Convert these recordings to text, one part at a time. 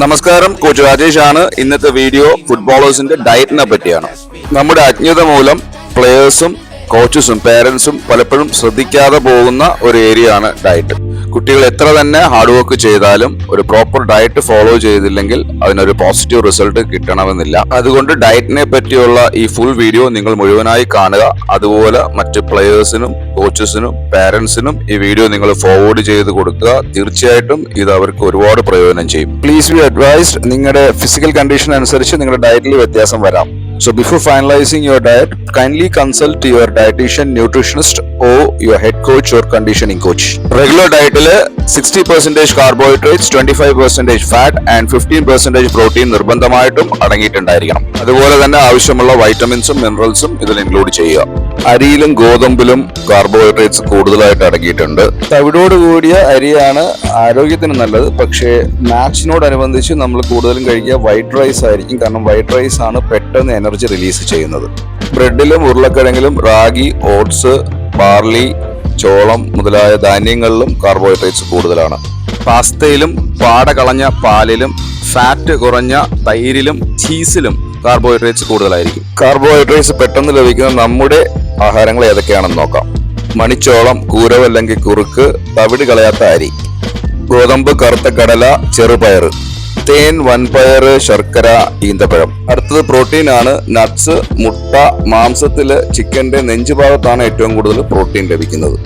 നമസ്കാരം, കോച്ച് രാജേഷ് ആണ്. ഇന്നത്തെ വീഡിയോ ഫുട്ബോളേഴ്സിന്റെ ഡയറ്റിനെ പറ്റിയാണ്. നമ്മുടെ അജ്ഞത മൂലം പ്ലേയേഴ്സും കോച്ചസും പേരൻസും പലപ്പോഴും ശ്രദ്ധിക്കാതെ പോകുന്ന ഒരു ഏരിയ ആണ് ഡയറ്റ്. കുട്ടികൾ എത്ര തന്നെ ഹാർഡ് വർക്ക് ചെയ്താലും ഒരു പ്രോപ്പർ ഡയറ്റ് ഫോളോ ചെയ്തില്ലെങ്കിൽ അതിനൊരു പോസിറ്റീവ് റിസൾട്ട് കിട്ടണമെന്നില്ല. അതുകൊണ്ട് ഡയറ്റിനെ പറ്റിയുള്ള ഈ ഫുൾ വീഡിയോ നിങ്ങൾ മുഴുവനായി കാണുക. അതുപോലെ മറ്റ് പ്ലേയേഴ്സിനും കോച്ചസിനും പേരൻസിനും ഈ വീഡിയോ നിങ്ങൾ ഫോർവേഡ് ചെയ്ത് കൊടുക്കുക. തീർച്ചയായിട്ടും ഇത് അവർക്ക് ഒരുപാട് പ്രയോജനം ചെയ്യും. Please be advised. നിങ്ങളുടെ ഫിസിക്കൽ കണ്ടീഷൻ അനുസരിച്ച് നിങ്ങളുടെ ഡയറ്റിൽ വ്യത്യാസം വരാം. So before finalizing your diet, kindly consult your dietitian, nutritionist or your head coach or conditioning coach. Regular diet 60% carbohydrates, 25% fat and 15% protein നിർബന്ധമായിട്ടും അടങ്ങിയിട്ടുണ്ടായിരിക്കണം. അതുപോലെ തന്നെ ആവശ്യമുള്ള വൈറ്റമിൻസും മിനറൽസും ഇതിൽ ഇൻക്ലൂഡ് ചെയ്യുക. അരിയിലും ഗോതമ്പിലും കാർബോഹൈഡ്രേറ്റ്സ് കൂടുതലായിട്ട് അടങ്ങിയിട്ടുണ്ട്. തവിടോട് കൂടിയ അരിയാണ് ആരോഗ്യത്തിന് നല്ലത്. പക്ഷേ മാച്ചിനോടനുബന്ധിച്ച് നമ്മൾ കൂടുതലും കഴിക്കുക വൈറ്റ് റൈസ് ആയിരിക്കും. കാരണം വൈറ്റ് റൈസ് ആണ് പെട്ടെന്ന് എനർജി റിലീസ് ചെയ്യുന്നത്. ബ്രെഡിലും ഉരുളക്കിഴങ്ങിലും റാഗി, ഓട്സ്, ബാർലി, ചോളം മുതലായ ധാന്യങ്ങളിലും കാർബോഹൈഡ്രേറ്റ്സ് കൂടുതലാണ്. പാസ്തയിലും പാട കളഞ്ഞ പാലിലും ഫാറ്റ് കുറഞ്ഞ തൈരിലും ചീസിലും കാർബോഹൈഡ്രേറ്റ്സ് കൂടുതലായിരിക്കും. കാർബോഹൈഡ്രേറ്റ്സ് പെട്ടെന്ന് ലഭിക്കുന്ന നമ്മുടെ ആഹാരങ്ങൾ ഏതൊക്കെയാണെന്ന് നോക്കാം. മണിച്ചോളം, കൂരവ് അല്ലെങ്കിൽ കുറുക്ക്, തവിട് കളയാത്ത അരി, ഗോതമ്പ്, കറുത്ത കടല, ചെറുപയർ, തേൻ, വൻപയർ, ശർക്കര, ഈന്തപ്പഴം. അടുത്തത് പ്രോട്ടീൻ ആണ്. നട്ട്സ്, മുട്ട, മാംസത്തില് ചിക്കന്റെ നെഞ്ചുഭാഗത്താണ് ഏറ്റവും കൂടുതൽ പ്രോട്ടീൻ ലഭിക്കുന്നത്.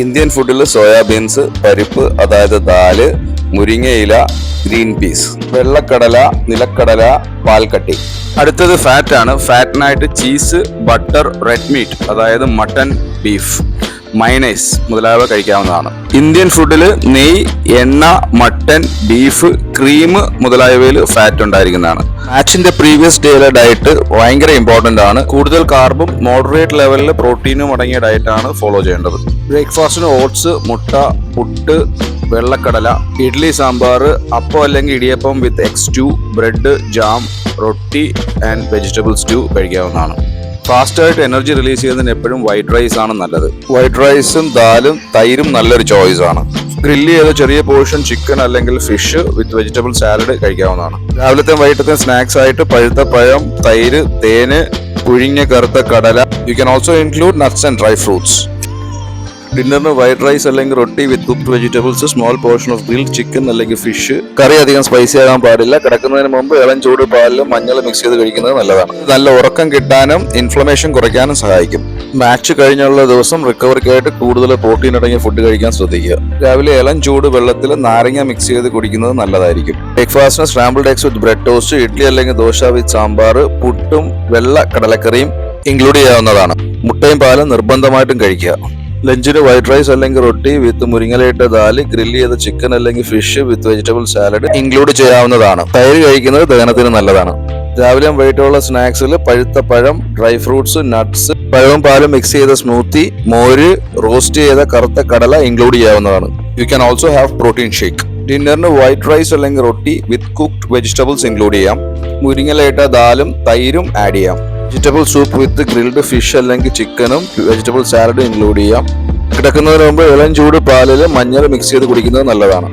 ഇന്ത്യൻ ഫുഡിൽ സോയാബീൻസ്, പരിപ്പ് അതായത് ദാല്, മുരിങ്ങയില, ഗ്രീൻ പീസ്, വെള്ളക്കടല, നിലക്കടല, പാൽക്കട്ടി. അടുത്തത് ഫാറ്റ് ആണ്. ഫാറ്റിനായിട്ട് ചീസ്, ബട്ടർ, റെഡ് മീറ്റ് അതായത് മട്ടൺ, ബീഫ്, മയണൈസ് മുതലായവ കഴിക്കാവുന്നതാണ്. ഇന്ത്യൻ ഫുഡിൽ നെയ്യ്, എണ്ണ, മട്ടൺ, ബീഫ്, ക്രീം മുതലായവയിൽ ഫാറ്റ് ഉണ്ടായിരിക്കുന്നതാണ്. മാച്ചിന്റെ പ്രീവിയസ് ഡേയിലെ ഡയറ്റ് ഭയങ്കര ഇമ്പോർട്ടന്റ് ആണ്. കൂടുതൽ കാർബും മോഡറേറ്റ് ലെവലിൽ പ്രോട്ടീനും അടങ്ങിയ ഡയറ്റ് ആണ് ഫോളോ ചെയ്യേണ്ടത്. ബ്രേക്ക്ഫാസ്റ്റിന് ഓട്സ്, മുട്ട, പുട്ട്, വെള്ളക്കടല, ഇഡ്ലി, സാമ്പാർ, അപ്പം അല്ലെങ്കിൽ ഇടിയപ്പം വിത്ത് egg stew, bread, jam, roti and vegetable stew കഴിക്കാവുന്നതാണ്. ഫാസ്റ്റായിട്ട് എനർജി റിലീസ് ചെയ്യുന്നതിന് എപ്പോഴും വൈറ്റ് റൈസ് ആണ് നല്ലത്. വൈറ്റ് റൈസും ദാലും തൈരും നല്ലൊരു ചോയ്സ് ആണ്. ഗ്രില്ല് ചെയ്ത ചെറിയ പോർഷൻ ചിക്കൻ അല്ലെങ്കിൽ ഫിഷ് വിത്ത് വെജിറ്റബിൾ സാലഡ് കഴിക്കാവുന്നതാണ്. രാവിലത്തെ വൈകിട്ടത്തെ സ്നാക്സ് ആയിട്ട് പഴുത്ത പഴം, തൈര്, തേന്, പുഴുങ്ങിയ കറുത്ത കടല. You can also include nuts and dry fruits. ഡിന്നറിന് വൈറ്റ് റൈസ് അല്ലെങ്കിൽ റൊട്ടി with cooked vegetables, small portion of grilled chicken അല്ലെങ്കിൽ ഫിഷ്. കറി അധികം സ്പൈസി ആകാൻ പാടില്ല. കിടക്കുന്നതിന് മുമ്പ് ഇളം ചൂട് പാലിലും മഞ്ഞൾ മിക്സ് ചെയ്ത് കഴിക്കുന്നത് നല്ലതാണ്. നല്ല ഉറക്കം കിട്ടാനും ഇൻഫ്ലമേഷൻ കുറയ്ക്കാനും സഹായിക്കും. മാച്ച് കഴിഞ്ഞുള്ള ദിവസം റിക്കവറിക്കായിട്ട് കൂടുതൽ പ്രോട്ടീൻ അടങ്ങിയ ഫുഡ് കഴിക്കാൻ ശ്രദ്ധിക്കുക. രാവിലെ ഇളം ചൂട് വെള്ളത്തിൽ നാരങ്ങ മിക്സ് ചെയ്ത് കുടിക്കുന്നത് നല്ലതായിരിക്കും. ബ്രേക്ക്ഫാസ്റ്റിന് scrambled eggs with bread toast, idli അല്ലെങ്കിൽ ദോശ വിത്ത് സാമ്പാർ, പുട്ടും വെള്ള കടലക്കറിയും ഇൻക്ലൂഡ് ചെയ്യാവുന്നതാണ്. മുട്ടയും പാലും നിർബന്ധമായിട്ടും കഴിക്കുക. ലഞ്ചിന് വൈറ്റ് റൈസ് അല്ലെങ്കിൽ റൊട്ടി വിത്ത് മുരിങ്ങലയിട്ട ദാല്, ഗ്രില്ല് ചെയ്ത ചിക്കൻ അല്ലെങ്കിൽ ഫിഷ് വിത്ത് വെജിറ്റബിൾ സാലഡ് ഇൻക്ലൂഡ് ചെയ്യാവുന്നതാണ്. തൈര് കഴിക്കുന്നത് ദഹനത്തിന് നല്ലതാണ്. രാവിലെയും വൈകിട്ടുള്ള സ്നാക്സിൽ പഴുത്ത പഴം, ഡ്രൈ ഫ്രൂട്ട്സ്, നട്ട്സ്, പഴവും പാലും മിക്സ് ചെയ്ത സ്മൂത്തി, മോര്, റോസ്റ്റ് ചെയ്ത കറുത്ത കടല ഇൻക്ലൂഡ് ചെയ്യാവുന്നതാണ്. You can also have protein shake. ഡിന്നറിന് വൈറ്റ് റൈസ് അല്ലെങ്കിൽ റൊട്ടി വിത്ത് കുക്ക്ഡ് വെജിറ്റബിൾസ് ഇൻക്ലൂഡ് ചെയ്യാം. മുരിങ്ങലയിട്ട ദാലും തൈരും ആഡ് ചെയ്യാം. Vegetable soup with grilled fish അല്ലെങ്കിൽ ചിക്കനും വെജിറ്റബിൾ സാലഡും ഇൻക്ലൂഡ് ചെയ്യാം. കിടക്കുന്നതിന് മുമ്പ് ഇളം ചൂട് പാലിൽ മഞ്ഞൾ മിക്സ് ചെയ്ത് കുടിക്കുന്നത് നല്ലതാണ്.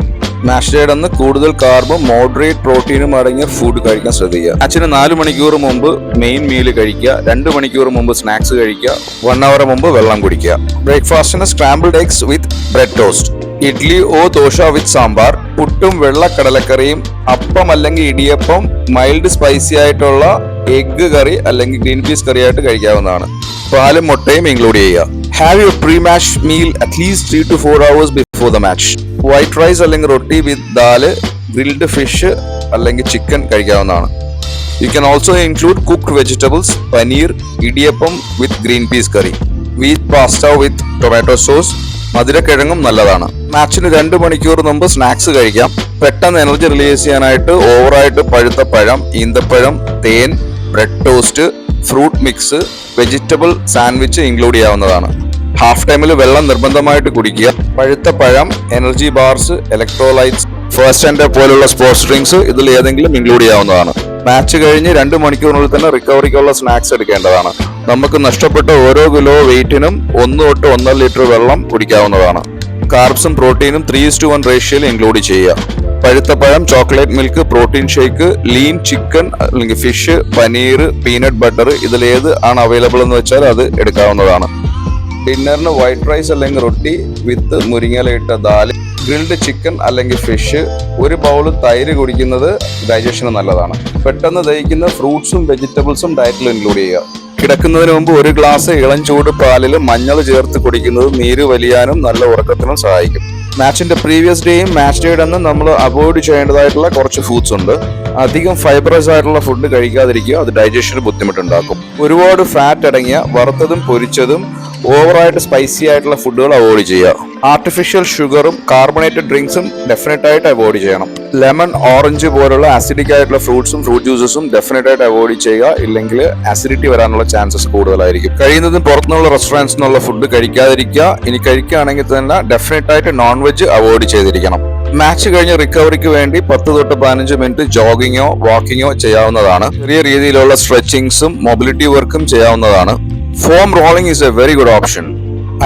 മാച്ച് ഡേ അന്ന് കൂടുതൽ കാർബും മോഡറേറ്റ് പ്രോട്ടീനും അടങ്ങിയ ഫുഡ് കഴിക്കാൻ ശ്രദ്ധിക്കുക. മാച്ചിന് 4 മണിക്കൂർ മുമ്പ് മെയിൻ മീല് കഴിക്കുക. 2 മണിക്കൂർ മുമ്പ് സ്നാക്സ് കഴിക്കുക. 1 അവർ മുമ്പ് വെള്ളം കുടിക്കുക. ബ്രേക്ക്ഫാസ്റ്റിന് scrambled eggs with bread toast, idli or dosa with sambar, പുട്ടും വെള്ള കടലക്കറിയും, അപ്പം അല്ലെങ്കിൽ ഇടിയപ്പം, മൈൽഡ് സ്പൈസി ആയിട്ടുള്ള എഗ് കറി അല്ലെങ്കിൽ ഗ്രീൻ പീസ് കറി ആയിട്ട് കഴിക്കാവുന്നതാണ്. പാലും മുട്ടയും ഇൻക്ലൂഡ് ചെയ്യുക. Have your pre match meal at least 3 to 4 hours before the match. White rice അല്ലെങ്കിൽ റൊട്ടി വിത്ത് ദാല്, ഗ്രിൽഡ് ഫിഷ് അല്ലെങ്കിൽ ചിക്കൻ കഴിക്കാവുന്നതാണ്. You can also include cooked vegetables, paneer, idiyappam with green peas curry, wheat pasta with tomato sauce. മധുരക്കിഴങ്ങും നല്ലതാണ്. മാച്ചിന് 2 മണിക്കൂർ മുമ്പ് snacks കഴിക്കാം. പെട്ടെന്ന് എനർജി റിലീസ് ചെയ്യാനായിട്ട് ഓവറായിട്ട് പഴുത്ത പഴം, ഈന്തപ്പഴം, തേൻ, bread toast, fruit mix, vegetable sandwich include ചെയ്യാവുന്നതാണ്. ഹാഫ് ടൈമിൽ വെള്ളം നിർബന്ധമായിട്ട് കുടിക്കുക. പഴുത്ത പഴം, energy bars, electrolytes, first and പോലുള്ള സ്പോർട്സ് ഡ്രിങ്ക്സ് ഇതിൽ ഏതെങ്കിലും ഇൻക്ലൂഡ് ചെയ്യാവുന്നതാണ്. മാച്ച് കഴിഞ്ഞ് 2 മണിക്കൂറിനുള്ളിൽ തന്നെ റിക്കവറിക്കുള്ള സ്നാക്സ് എടുക്കേണ്ടതാണ്. നമുക്ക് നഷ്ടപ്പെട്ട ഓരോ കിലോ വെയിറ്റിനും 1 തൊട്ട് 1.5 ലിറ്റർ വെള്ളം കുടിക്കാവുന്നതാണ്. കാർബ്സും പ്രോട്ടീനും 3:1 റേഷ്യോയിൽ ഇൻക്ലൂഡ് ചെയ്യുക. പഴുത്ത പഴം, chocolate milk, protein shake, lean chicken അല്ലെങ്കിൽ ഫിഷ്, പനീർ, പീനട്ട് ബട്ടർ, ഇതിലേത് ആണ് അവൈലബിൾ എന്ന് വെച്ചാൽ അത് എടുക്കാവുന്നതാണ്. ഡിന്നറിന് വൈറ്റ് റൈസ് അല്ലെങ്കിൽ റൊട്ടി വിത്ത് മുരിങ്ങയിലയിട്ട ദാല്, ഗ്രിൽഡ് ചിക്കൻ അല്ലെങ്കിൽ ഫിഷ്, ഒരു ബൗൾ തൈര് കുടിക്കുന്നത് ഡൈജഷന് നല്ലതാണ്. പെട്ടെന്ന് ദഹിക്കുന്ന ഫ്രൂട്ട്സും വെജിറ്റബിൾസും ഡയറ്റിൽ ഇൻക്ലൂഡ് ചെയ്യുക. കിടക്കുന്നതിന് മുമ്പ് ഒരു ഗ്ലാസ് ഇളം ചൂട് പാലിൽ മഞ്ഞൾ ചേർത്ത് കുടിക്കുന്നത് നീര് വലിയാനും നല്ല ഉറക്കത്തിനും സഹായിക്കും. മാച്ചിന്റെ പ്രീവിയസ് ഡേയും മാച്ച് ഡേയുടെ അന്ന് നമ്മൾ അവോയ്ഡ് ചെയ്യേണ്ടതായിട്ടുള്ള കുറച്ച് ഫുഡ്സ് ഉണ്ട്. അധികം ഫൈബറസ് ആയിട്ടുള്ള ഫുഡ് കഴിക്കാതിരിക്കുക, അത് ഡൈജഷന് ബുദ്ധിമുട്ടുണ്ടാക്കും. ഒരുപാട് ഫാറ്റ് അടങ്ങിയ വറുത്തതും പൊരിച്ചതും ഓവറായിട്ട് സ്പൈസി ആയിട്ടുള്ള ഫുഡുകൾ അവോയ്ഡ് ചെയ്യുക. ആർട്ടിഫിഷ്യൽ ഷുഗറും കാർബണേറ്റഡ് ഡ്രിങ്ക്സും ഡെഫിനറ്റ് ആയിട്ട് അവോയ്ഡ് ചെയ്യണം. ലെമൺ, ഓറഞ്ച് പോലുള്ള ആസിഡിക് ആയിട്ടുള്ള ഫ്രൂട്ട്സും ഫ്രൂട്ട് ജ്യൂസസും ഡെഫിനറ്റ് ആയിട്ട് അവോയ്ഡ് ചെയ്യുക. ഇല്ലെങ്കിൽ ആസിഡിറ്റി വരാനുള്ള ചാൻസസ് കൂടുതലായിരിക്കും. കഴിയുന്നതും പുറത്തുനിന്നുള്ള റെസ്റ്റോറൻറ്റ്സിൽ നിന്നുള്ള ഫുഡ് കഴിക്കാതിരിക്കുക. ഇനി കഴിക്കുകയാണെങ്കിൽ തന്നെ ഡെഫിനറ്റ് ആയിട്ട് നോൺ വെജ് അവോയ്ഡ് ചെയ്തിരിക്കണം. മാച്ച് കഴിഞ്ഞ് റിക്കവറിക്ക് വേണ്ടി 10 തൊട്ട് 15 മിനിറ്റ് ജോഗിങ്ങോ വാക്കിങ്ങോ ചെയ്യാവുന്നതാണ്. ചെറിയ രീതിയിലുള്ള സ്ട്രെച്ചിങ്സും മൊബിലിറ്റി വർക്കും ചെയ്യാവുന്നതാണ്. Foam rolling is a very good option.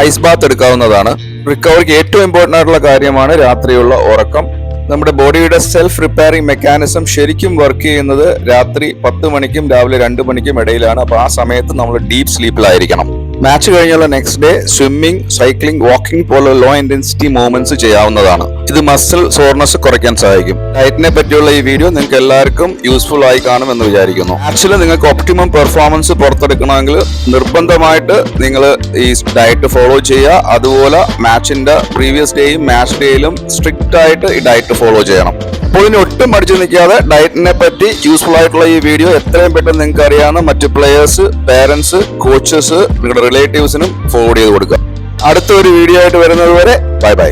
Ice bath എടുക്കാവുന്നതാണ്. റിക്കവറിക്ക് ഏറ്റവും ഇമ്പോർട്ടൻ്റ് ആയിട്ടുള്ള കാര്യമാണ് രാത്രിയുള്ള ഉറക്കം. നമ്മുടെ ബോഡിയുടെ സെൽഫ് റിപ്പയറിംഗ് മെക്കാനിസം ശരിക്കും വർക്ക് ചെയ്യുന്നത് രാത്രി 10 മണിക്കും രാവിലെ 2 മണിക്കും ഇടയിലാണ്. അപ്പോൾ ആ സമയത്ത് നമ്മൾ ഡീപ്പ് സ്ലീപ്പിലായിരിക്കണം. മാച്ച് കഴിഞ്ഞുള്ള next day swimming, cycling, walking പോലുള്ള ലോ ഇന്റൻസിറ്റി മൂവ്മെന്റ്സ് ചെയ്യാവുന്നതാണ്. ഇത് മസിൽ സോർനെസ് കുറയ്ക്കാൻ സഹായിക്കും. ഡയറ്റിനെ പറ്റിയുള്ള ഈ വീഡിയോ നിങ്ങൾക്ക് എല്ലാവർക്കും യൂസ്ഫുൾ ആയി കാണുമെന്ന് വിചാരിക്കുന്നു. ആക്ച്വലി നിങ്ങൾക്ക് ഒപ്റ്റിമം പെർഫോമൻസ് പുറത്തെടുക്കണമെങ്കിൽ നിർബന്ധമായിട്ട് നിങ്ങൾ ഈ ഡയറ്റ് ഫോളോ ചെയ്യുക. അതുപോലെ മാച്ചിന്റെ പ്രീവിയസ് ഡേയും മാച്ച് ഡേയിലും സ്ട്രിക്റ്റ് ആയിട്ട് ഈ ഡയറ്റ് ഫോളോ ചെയ്യണം. അപ്പോൾ ഇനി ഒട്ടും പഠിച്ചു നിൽക്കാതെ ഡയറ്റിനെ പറ്റി യൂസ്ഫുൾ ആയിട്ടുള്ള ഈ വീഡിയോ എത്രയും പെട്ടെന്ന് നിങ്ങൾക്ക് അറിയാവുന്ന മറ്റു പ്ലേയേഴ്സ്, പേരൻസ്, കോച്ചസ്, നിങ്ങളുടെ റിലേറ്റീവ്സിനും ഫോർവേഡ് ചെയ്ത് കൊടുക്കുക. അടുത്ത ഒരു വീഡിയോ ആയിട്ട് വരുന്നത് വരെ ബൈ ബൈ.